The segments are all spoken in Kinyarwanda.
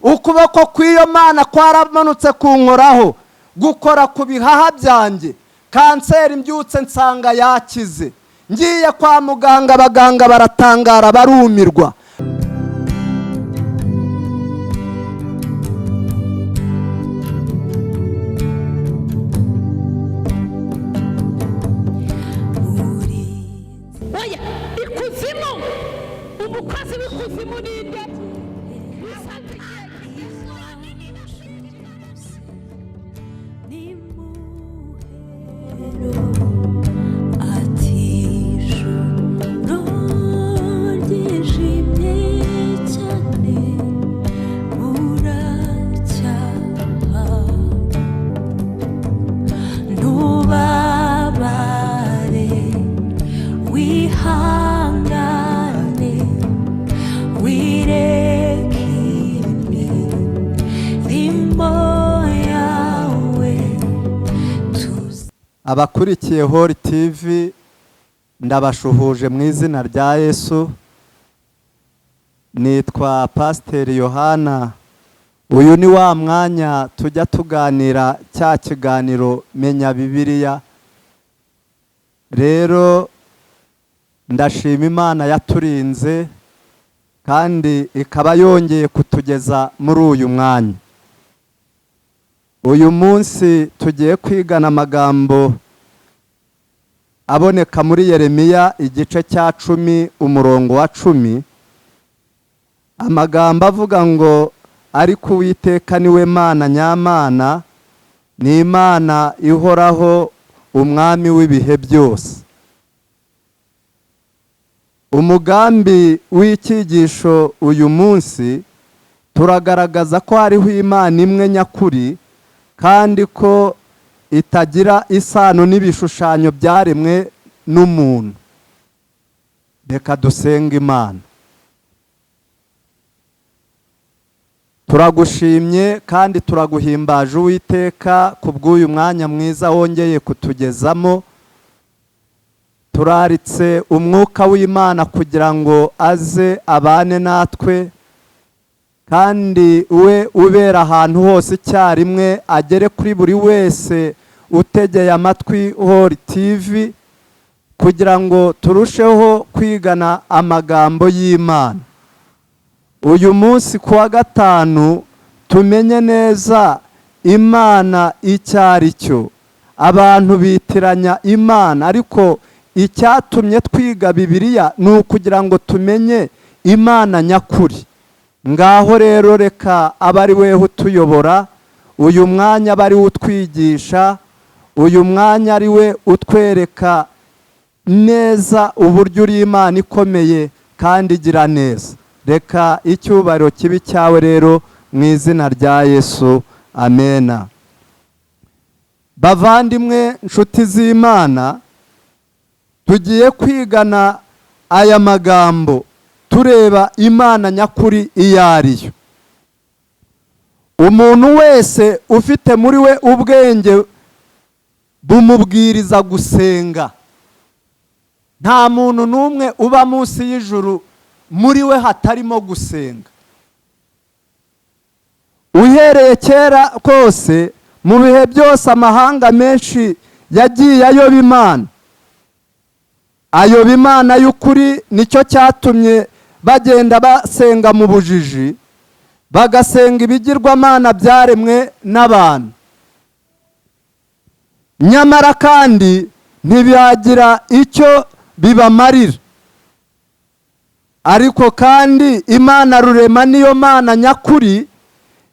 ukuboko kw'iyo Mana kwaramanutse kunkoraho gukora ku bihaha byanjye, kanseri mbyutse nsanga yakize, ngiye kwa muganga abaganga baratangara barumirwa. Oya, ikuzimu, umukozi w'ikuzimu ninde? Abakurikiye Holy TV ndabashuhuje mu izina rya Yesu. Nitwa Pasiteri Yohana. Uyu ni wa mwanya tujya tuganira cya kiganiro Menya Bibiliya. Rero ndashima Imana yaturinze kandi ikaba yongeye kutugeza muri uyu mwanya. Uyu munsi tugiye kwigana amagambo aboneka muri Yeremiya igice cya 10 umurongo wa 10. Amagambo avuga ngo ariko Uwiteka niwe Mana nyamana, ni Imana ihoraho, umwami w'ibihe byose. Umugambi w'icyigisho uyu munsi turagaragaza ko hariho Imana imwe nyakuri kandi ko itagira isano n'ibishushanyo byaremwe n'umuntu. Reka dusenga Imana. Turagushimye kandi turaguhimbaje Uwiteka kubw'uyu mwanya mwiza wongeye kutugezamo. Turaritse umwuka w'Imana kugira ngo aze abane natwe, kandi we ubera ahantu hose icyarimwe, agere kuri buri wese utegeye amatwi Holy TV, kugira ngo turusheho kwigana amagambo y'Imana. Uyu munsi kuwa gatanu tumenye neza Imana icyari cyo. Abantu bitiranya Imana, ariko icyatumye twiga Bibiliya ni ukugira ngo tumenye Imana nyakuri. Ngaho rero reka abari weho utuyobora, uyu mwanya bari utwigisha, uyu mwanya ari we utwereka neza uburyo uri Imana ikomeye kandi igira neza. Reka icyubahiro kibi cyawe rero mu izina rya Yesu, amena. Bavandimwe nshuti z'Imana, tugiye kwigana aya magambo tureba Imana nyakuri iyo ariyo. Umuntu wese ufite muri we ubwenge bumubwiriza gusenga. Nta muntu n'umwe uba munsi y'ijuru muri we hatarimo gusenga. Uhereye kera kose, mu bihe byose amahanga menshi yagiye ayoba Imana. Ayoba Imana y'ukuri, nicyo cyatumye bagenda basenga mu bujiji, bagasenga ibigirwamana byaremwe n'abantu. Nyamara kandi ntibagira icyo bibamarira. Ariko kandi Imana rurema niyo Mana nyakuri,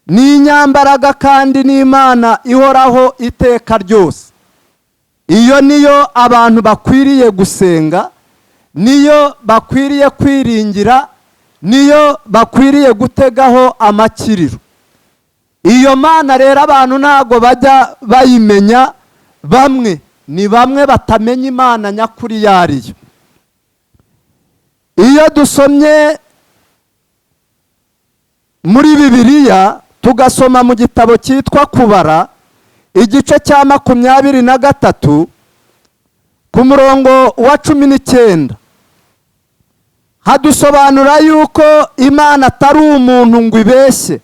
ni inyambaraga kandi ni Imana ihoraho iteka ryose. Iyo niyo abantu bakwiriye gusenga, niyo bakwiriye kwiringira, niyo bakwiriye gutegaho amakiriro. Iyo Mana rero abantu ntago bajya bayimenya, bamwe ni bamwe batamenya Imana nyakuri yariyo. Iyo dusomye muri Bibiliya, tugasoma mu gitabo cyitwa Kubara igice cya 23 ku murongo wa 19, hadusobanura yuko Imana atari umuntu ngo ibeshye,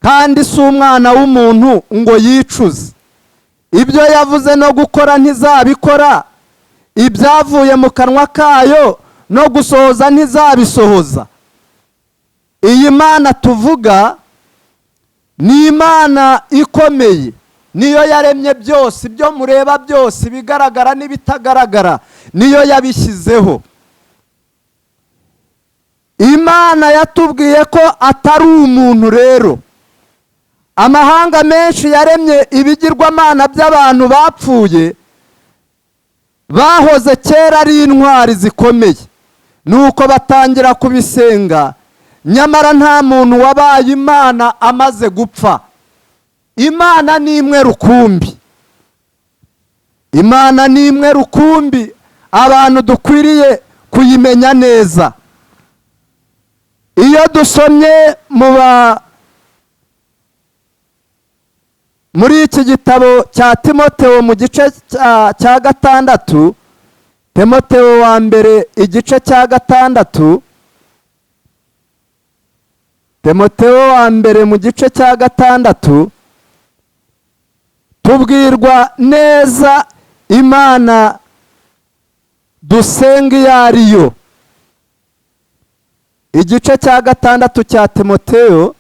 kandi si umwana w'umuntu ngo yicuze. Ibyo yavuze no gukora ntizabikora, ibyavuye mu kanwa kayo no gusohoza ntizabisohoza. Iyi Mana tuvuga ni Imana ikomeye, niyo yaremye byose, ibyo mureba byose, ibigaragara n'ibitagaragara, niyo yabishyizeho. Imana yatubwiye ko atari umuntu rero. Amahanga menshi yaremye ibigirwamana by'abantu bapfuye, bahoze kera ari intwari zikomeye, nuko batangira kubisenga, nyamara nta muntu wabaye Imana amaze gupfa. Imana ni imwe rukumbi. Imana ni imwe rukumbi, abantu dukwiriye kuyimenya neza. Iyo dusomye muri iki gitabo cya Timoteyo mu gice cya 6, Timoteyo wa mbere igice cya 6, Timoteyo wa mbere mu gice cya 6, tubwirwa neza Imana dusenga iyo ari yo. Igice cya 6 cya Timoteyo,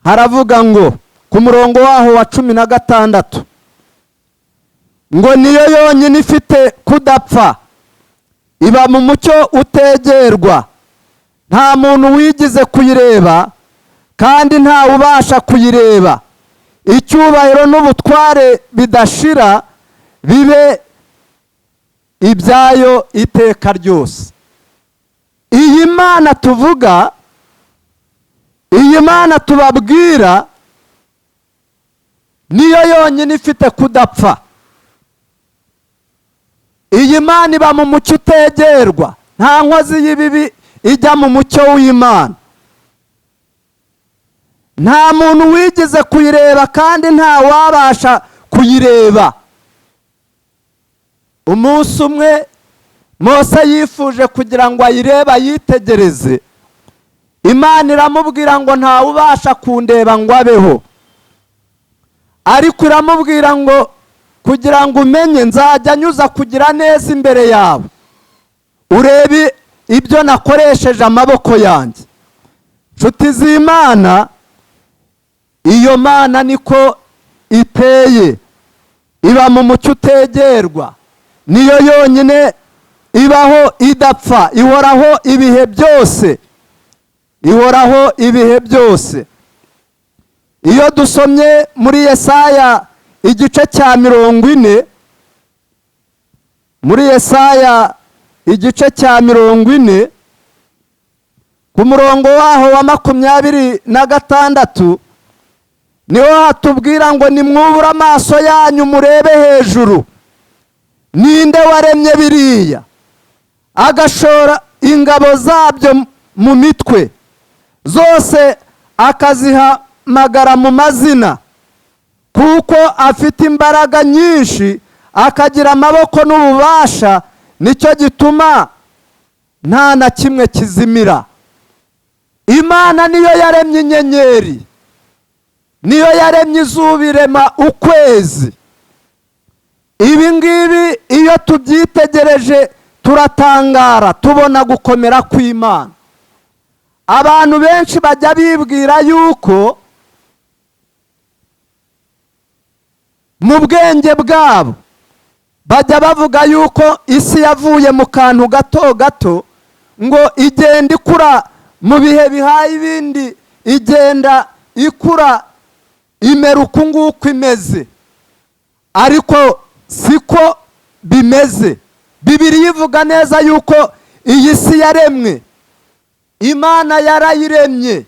haravuga ngo ku murongo waho wa 16, ngo niyo yonyine ifite kudapfa, iba mu mucyo utegerwa, nta muntu wigize kuyireba kandi nta ubasha kuyireba. Icyubahiro n'ubutware bidashira bibe ibyayo iteka ryose. Iyi Mana tuvuga, iyi Mana tubabwira, niyo yonyine ifite kudapfa. Iyi Mana iba mu mucyo utegerwa, nta nkozi y'ibibi ijya mu mucyo w'Imana. Nta muntu wigize kuyireba kandi nta wabasha kuyireba. Umunsi umwe Mose yifuje kugira ngo ayirebe, ayitegereze. Imana iramubwira ngo nta ubasha kundeba ngo abeho, ariko iramubwira ngo kugira ngo umenye, nzajya nyuza kugira neza imbere yawe, urebe ibyo nakoresheje amaboko yanjye. Nshuti z'Imana, iyo Mana niko iteye, iba mu mucyo utegerwa, niyo yonyine ibaho idapfa, ihoraho ibihe byose, ihoraho ibihe byose. Iyo dusomye muri Yesaya igice cya 40, muri Yesaya igice cya 40 ku murongo waho wa 26, niho hatubwira ngo nimwubure amaso yanyu murebe hejuru, ninde waremye biriya agashora ingabo zabyo mu mitwe zose akazihamagara mu mazina, kuko afite imbaraga nyinshi akagira amaboko n'ububasha, nicyo gituma nta na kimwe kizimira. Imana niyo yaremye inyenyeri, niyo yaremye izuba, irema ukwezi. Ibi ngibi iyo tubyitegereje turatangara, tubona gukomera kw'Imana. Abantu benshi bajya bibwira yuko mu bwenge bwabo bajya bavuga yuko isi yavuye mu kantu gato gato, ngo igenda ikura mu bihe bihaye ibindi, igenda ikura imera uku nguku imeze. Ariko siko bimeze. Bibiliya ivuga neza yuko iyi si yaremwe, Imana yarayiremye,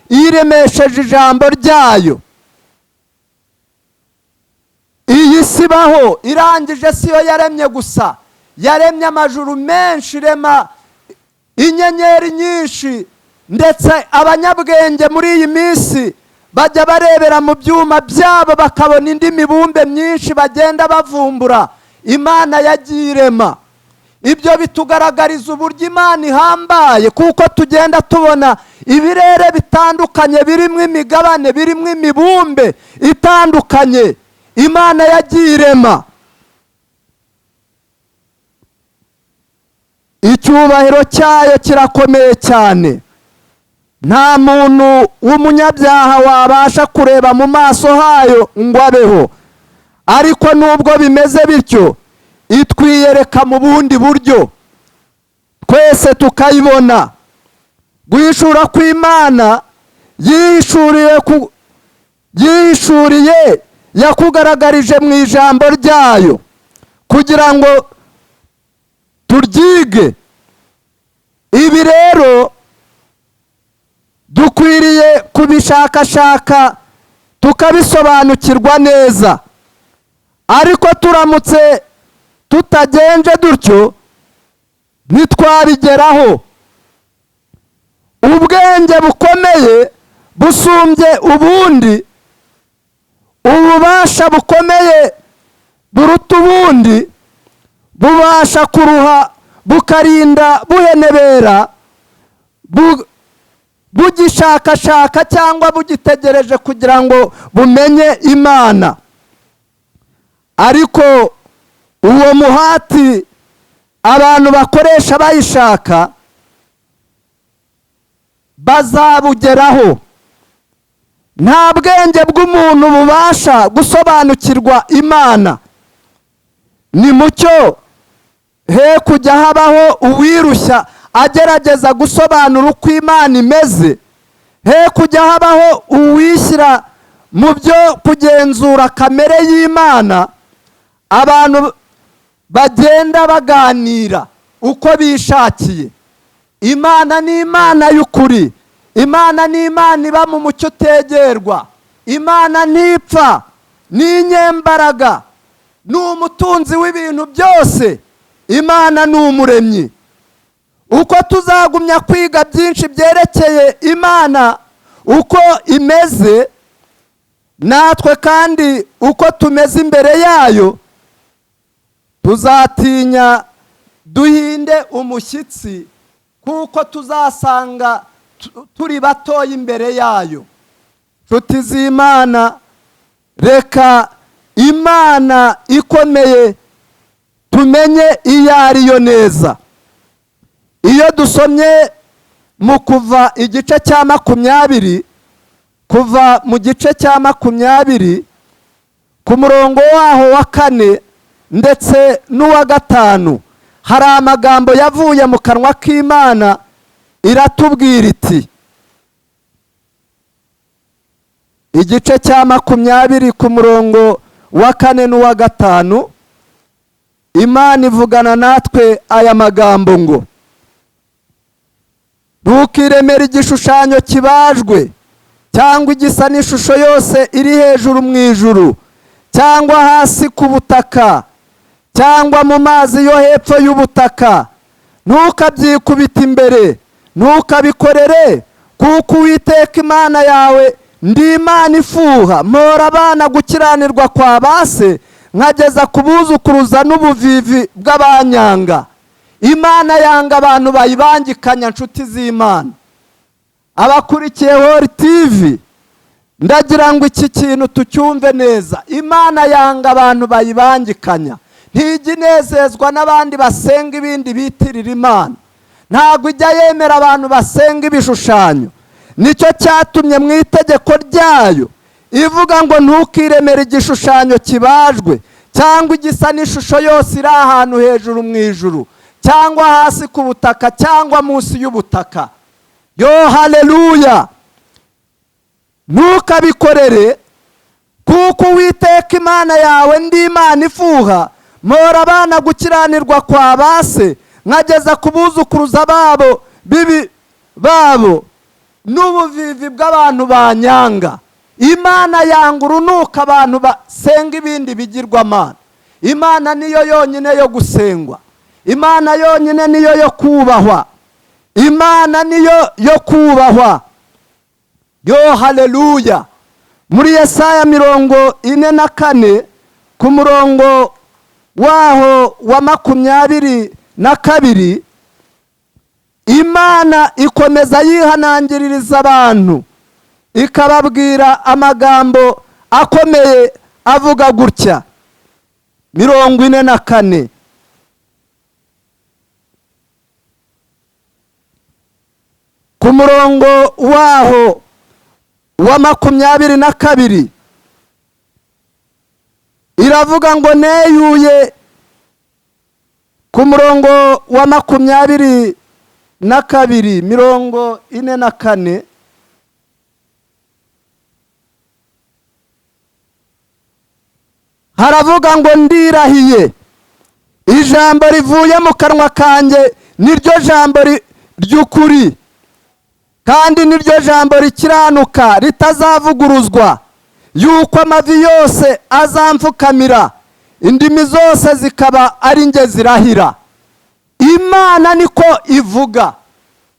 iremesheje ijambo ryayo. Iyi si baho irangije, siyo yaremye gusa, yaremye amajuru menshi, irema inyenyeri nyinshi, ndetse abanyabwenge muri iyi minsi bajya barebera mu byuma byabo bakabona indi mibumbe myinshi bagenda bavumbura Imana yagiye irema. ibyo bitugaragariza uburyo Imana ihambaye, kuko tugenda tubona ibirere bitandukanye birimo imigabane, birimo imibumbe itandukanye Imana yagiye irema. Icyubahiro cyayo kirakomeye cyane. Nta muntu w'umunyabyaha wabasha kureba mu maso hayo ngo abeho, ariko nubwo bimeze bityo itwiyereka mu bundi buryo twese tukayibona. Guhishura kw'Imana yihishuriye yakugaragarije mu ijambo ryayo kugira ngo turyige. Ibi rero dukwiriye kubishakashaka tukabisobanukirwa neza, ariko turamutse tutagenje dutyo ntitwabigeraho. Ubwenge bukomeye busumbye ubundi, ububasha bukomeye buruta ubundi, bubasha kuruha bukarinda buhenebera, bugishakashaka cyangwa bugitegereje kugira ngo bumenye Imana. Ariko uwo muhati abantu bakoresha bayishaka bazabugeraho. Nta bwenge bw'umuntu bubasha gusobanukirwa Imana. Ni mucyo he kujya habaho uwirushya agerageza gusobanura uko Imana imeze, he kujya habaho uwishyira mu byo kugenzura kamere y'Imana. Abantu bagenda baganira uko bishakiye. Imana ni Imana y'ukuri. Imana ni Imana iba mu mucyo utegerwa. Imana ntipfa, ni inyembaraga, ni umutunzi w'ibintu byose. Imana ni umuremyi. Uko tuzagumya kwiga byinshi byerekeye Imana uko imeze, natwe kandi uko tumeze imbere yayo, tuzatinya duhinde umushyitsi, kuko tuzasanga turi batoya imbere yayo. Nshuti z'Imana, reka Imana ikomeye tumenye iyo ariyo neza. Iyo dusomye mu Kuva igice cya 20, kuva mu gice cya 20 ku murongo waho wa 4 ndetse n'uwa 5, hari amagambo yavuye mu kanwa k'Imana iratubwira iti, igice cya 20 ku murongo wa 4 n'uwa 5, Imana ivugana natwe aya magambo ngo: ntukiremere igishushanyo kibajwe cyangwa igisa n'ishusho yose iri hejuru mu ijuru cyangwa hasi ku butaka cyangwa mu mazi yo hepfo y'ubutaka. Ntukabyikubite imbere, ntukabikorere, kuko Uwiteka Imana yawe ndi Imana ifuha, mpora abana gukiranirwa kwa base, nkageza kubuzukuruza n'ubuvivi bw'abanyanga. Imana yanga abantu bayibangikanya. Nshuti z'Imana, abakurikiye Holy TV, ndagira ngo iki kintu tucyumve neza. Imana yanga abantu bayibangikanya. Ntijya inezezwa n'abandi basenga ibindi bitirira Imana. Ntabwo ijya yemera abantu basenga ibishushanyo. Nicyo cyatumye mu itegeko ryayo ivuga ngo ntukiremere igishushanyo kibajwe cyangwa igisa n'ishusho yose iri ahantu hejuru mu ijuru cyangwa hasi ku butaka cyangwa munsi y'ubutaka. Yo haleluya! Ntukabikorere, kuko Uwiteka Imana yawe ndi Imana ifuha, mpora abana gukiranirwa kwa base, nkageza kubuzukuruza babo n'ubuvivi bw'abantu banyanga. Imana yanga urunuka abantu basenga ibindi bigirwamana. Imana niyo yonyine yo gusengwa. Imana yonyine niyo yo kubahwa. Imana niyo yo kubahwa. Yo haleluya! Muri Yesaya 44 ku murongo waho wa 20 na kabiri, Imana ikomeza yihanangiririza abantu ikababwira amagambo akomeye avuga gutya. 44 ku murongo waho wa 22 iravuga ngo neyuye. Ku murongo wa 22 44 haravuga ngo ndirahiye, ijambo rivuye mu kanwa kanjye niryo jambo ry'ukuri, kandi niryo jambo rikiranuka ritazavuguruzwa, yuko amavi yose azamfukamira, indimi zose zikaba ari nge zirahira. Imana niko ivuga,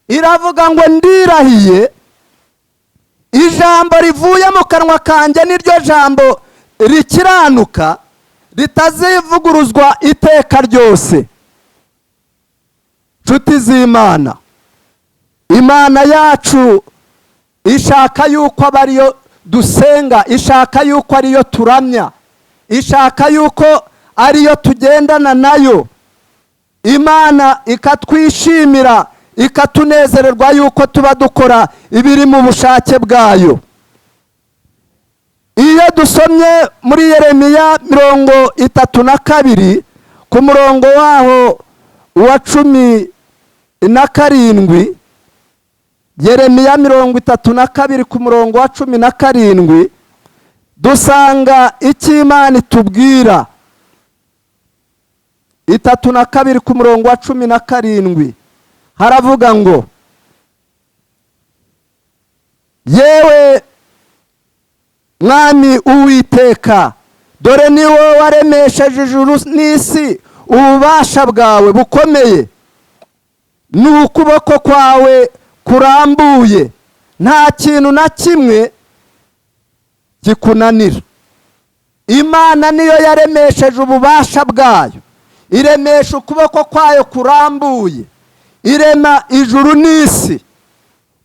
iravuga ngo ndirahiye, ijambo rivuye mu kanwa kanjye niryo jambo rikiranuka ritazivuguruzwa iteka ryose. Nshuti z'Imana, Imana yacu ishaka yuko aba ariyo dusenga, ishaka yuko ariyo turamya, ishaka yuko ariyo tugendana nayo. Imana ikatwishimira, ikatunezererwa yuko tuba dukora ibiri mu bushake bwayo. Iyo dusomye muri Yeremiya 32 ku murongo waho wa 17, Yeremiya 32 ku murongo wa 17, dusanga icyo Imana itubwira. 32 ku murongo wa 17 haravuga ngo, yewe Mwami Uwiteka, dore ni wowe waremesheje ijuru n'isi, ububasha bwawe bukomeye n'ukuboko kwawe kurambuye, nta kintu na kimwe kikunanira. Imana niyo yaremesheje ububasha bwayo, iremesha ukuboko kwayo kurambuye, irema ijuru n'isi.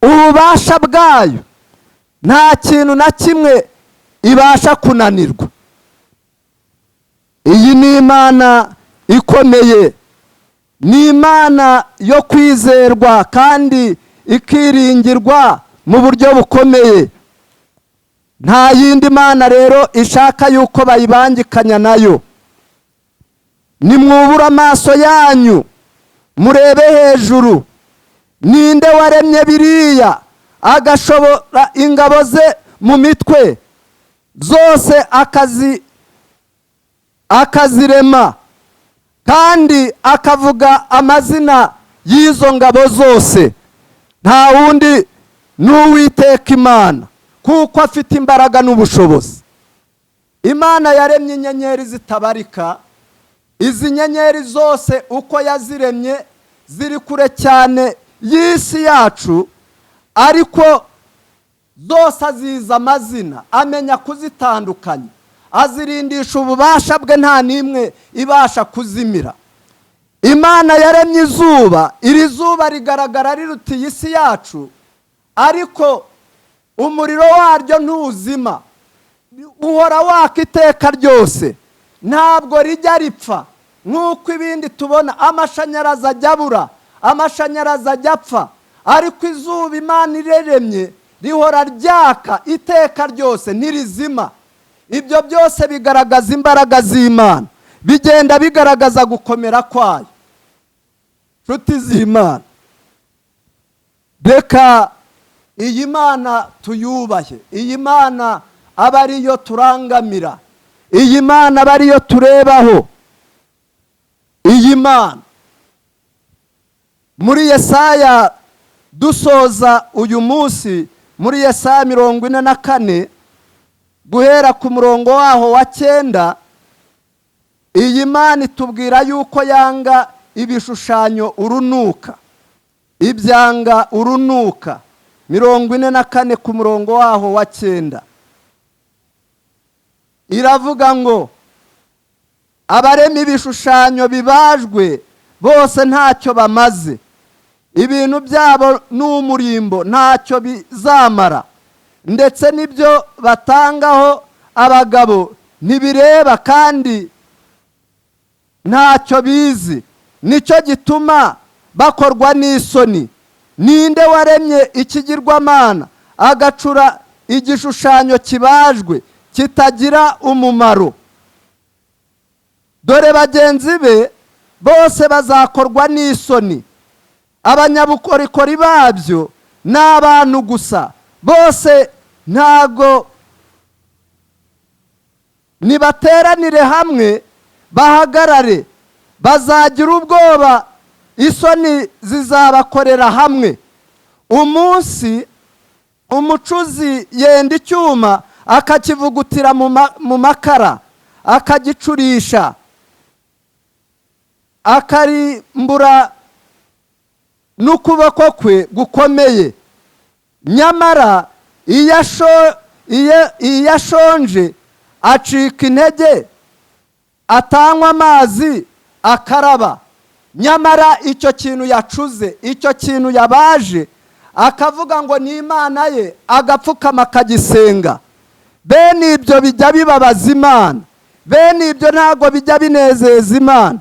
Ububasha bwayo nta kintu na kimwe ibasha kunanirwa. Iyi ni Imana ikomeye, ni Imana yo kwizerwa kandi ikiringirwa mu buryo bukomeye. Nta yindi Mana rero ishaka yuko bayibangikanya nayo. Nimwubura amaso yanyu murebe hejuru, ninde waremye biriya agashobora ingabo ze mu mitwe zose akazirema, kandi akavuga amazina y'izo ngabo zose. Nta wundi n'Uwiteka Imana, kuko afite imbaraga n'ubushobozi. Imana yaremye inyenyeri zitabarika. Izi nyenyeri zose uko yaziremye ziri kure cyane y'isi yacu, ariko zose aziza amazina, amenya kuzitandukanya, azirindisha ububasha bwe, nta n'imwe ibasha kuzimira. Imana yaremye izuba, iri zuba rigaragara rirutiye isi yacu, ariko umuriro waryo ntuzima, uhora waka iteka ryose, ntabwo rijya ripfa nk'uko ibindi tubona. Amashanyarazi ajya abura, amashanyarazi ajya apfa, ariko izuba Imana iremye rihora ryaka iteka ryose, ntirizima. Ibyo byose bigaragaza imbaraga z'Imana, bigenda bigaragaza gukomera kwayo. Nshuti z'Imana, reka iyi Mana tuyubahe, iyi Mana aba ariyo turangamira, iyi Mana aba ariyo turebaho. Iyi Mana muri Yesaya, dusoza uyu munsi muri Yesaya 44 guhera ku murongo waho wa 9, iyi Mana itubwira yuko yanga ibishushanyo urunuka, ibyanga urunuka. 44 ku murongo waho wa 9 iravuga ngo, abarema ibishushanyo bibajwe bose ntacyo bamaze, ibintu byabo ni umurimbo, ntacyo bizamara, ndetse n'ibyo batangaho abagabo ntibireba kandi ntacyo bizi. Nicyo gituma bakorwa n'isoni. Ninde waremye ikigirwamana agacura igishushanyo kibajwe kitagira umumaro? Dore bagenzi be bose bazakorwa n'isoni. Abanyabukorikori babyo ni abantu gusa, bose ntago nibateranire hamwe bahagarare, bazagira ubwoba, isoni zizabakorera hamwe. Umunsi umucuzi yenda icyuma akakivugutira mu makara, akagicurisha, akarimbura n'ukuboko kwe gukomeye. Nyamara iyo ashonje acika intege, atanywa amazi akaraba. Nyamara icyo kintu yacuze, icyo kintu yabaje, akavuga ngo ni imana ye, agapfukama akagisenga. Bene ibyo bijya bibabaza Imana, bene ibyo ntabwo bijya binezeza Imana.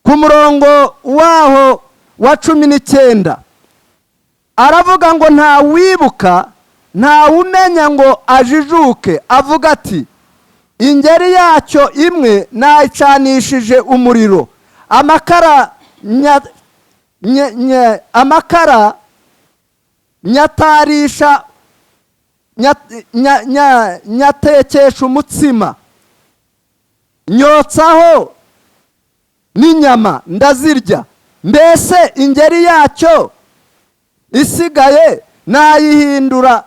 Ku murongo waho wa 19 aravuga ngo nta wibuka, nta umenya ngo ajijuke, avuga ati ingeri yacyo imwe nayicanishije umuriro, amakara nyatarisha nyatekesha umutsima, nyotsaho n'inyama ndazirya. Mbese ingeri yacyo isigaye nayihindura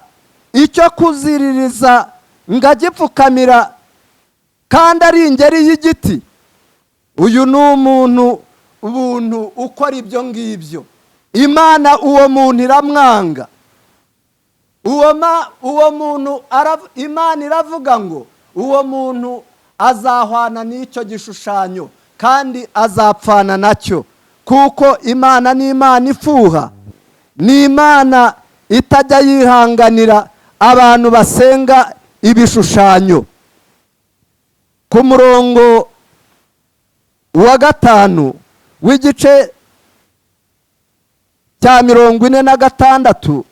icyo kuziririza ngagipfukamira, kandi ari ingeri y'igiti? Uyu ni ubuntu ukora ibyo ngibyo. Imana uwo muntu iramwanga. Uwo muntu Imana iravuga ngo uwo muntu azahwana n'icyo gishushanyo kandi azapfana nacyo, kuko Imana ni Imana ifuha, ni Imana itajya yihanganira abantu basenga ibishushanyo. Ku murongo wa 5 w'igice cya 46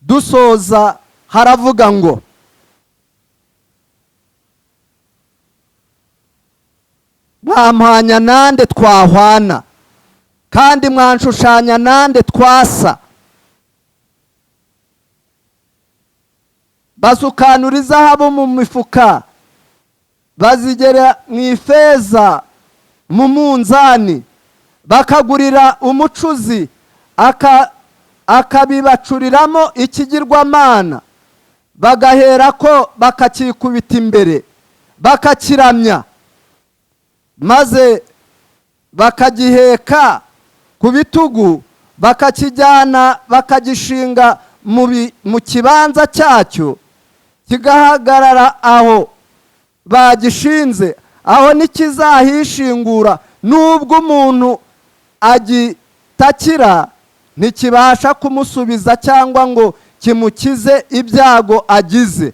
dusoza, haravuga ngo mwampanya nande twahwana, kandi mwanshushanya nande twasa. Basukanura izahabu mu mifuka, bazigera mu ifeza mu munzani, bakagurira umucuzi akabibacuriramo ikigirwamana, bagahera ko bakakikubita imbere bakakiramya, maze bakagiheka ku bitugu, bakakijyana bakagishinga mu kibanza cyacyo, kigahagarara aho bagishinze, aho nikizahishingura. Nubwo umuntu agitakira ntikibasha kumusubiza cyangwa ngo kimukize ibyago agize.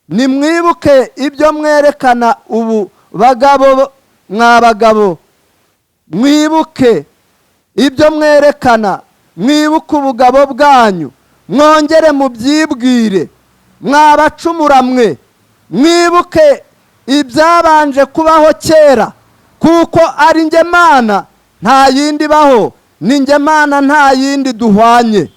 Nimwibuke ibyo mwerekana ubu bagabo, mwabagabo, mwibuke ibyo mwerekana, mwibuke ubugabo bwanyu, mwongere mubyibwire, mwabacumura mwe, mwibuke ibyabanje kubaho kera, kuko ari njye Mana, nta yindi baho, ni njye Mana, nta yindi duhwanye.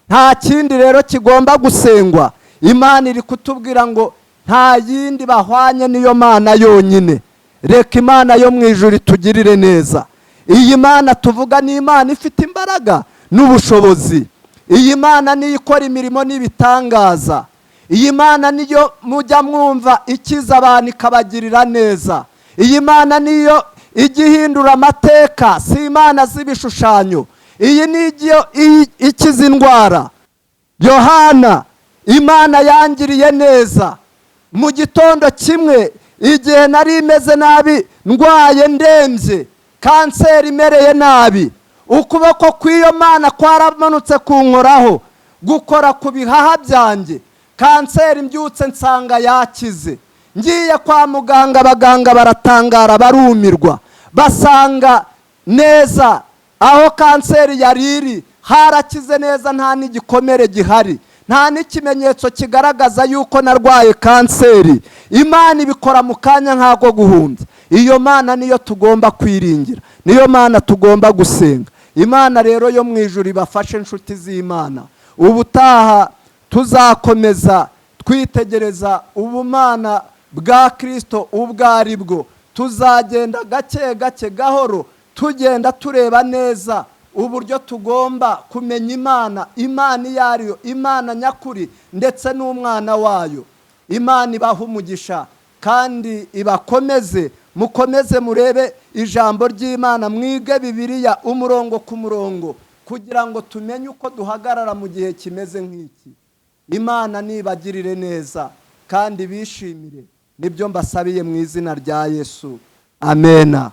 Nta kindi rero kigomba gusengwa. Imana iri kutubwira ngo nta yindi bahwanye, niyo Mana yonyine. Reka Imana yo mu ijuru itugirire neza. Iyi Mana tuvuga ni Imana ifite imbaraga n'ubushobozi. Iyi Mana niyo ikora imirimo n'ibitangaza. Iyi Mana niyo mujya mwumva ikiza abantu ikabagirira neza. Iyi Mana niyo igihindura amateka, si Imana z'ibishushanyo. Iyi niyo ikiza indwara. Yohana, Imana yangiriye neza mu gitondo kimwe, igihe nari meze nabi ndwaye ndembye, kanseri imereye nabi, ukuboko kw'iyo mana kwaramanutse kunkoraho, gukora ku bihaha byanjye, kanseri mbyutse nsanga yakize. Ngiye kwa muganga, abaganga baratangara barumirwa, basanga neza aho kanseri yari iri harakize neza, nta n'igikomere gihari, nta n'ikimenyetso kigaragaza yuko narwaye kanseri. Imana ibikora mu kanya nk'ako guhumbya. Iyo mana niyo tugomba kwiringira, niyo mana tugomba gusenga. Imana rero yo mu ijuru ibafashe inshuti z'Imana. Ubutaha tuzakomeza twitegereza ubumana bwa Kristo ubwo ari bwo. Tuzagenda gake gake gahoro tugenda tureba neza uburyo tugomba kumenya Imana, Imana iyo ariyo, Imana nyakuri ndetse n'umwana wayo. Imana ibaha umugisha kandi ibakomeze, mukomeze murebe ijambo ry'Imana, mwige Bibiliya umurongo ku murongo kugira ngo tumenye uko duhagarara mu gihe kimeze nk'iki. Imana nibagirire neza kandi bishimire. Nibyo mbasabiye mu izina rya Yesu. Amena.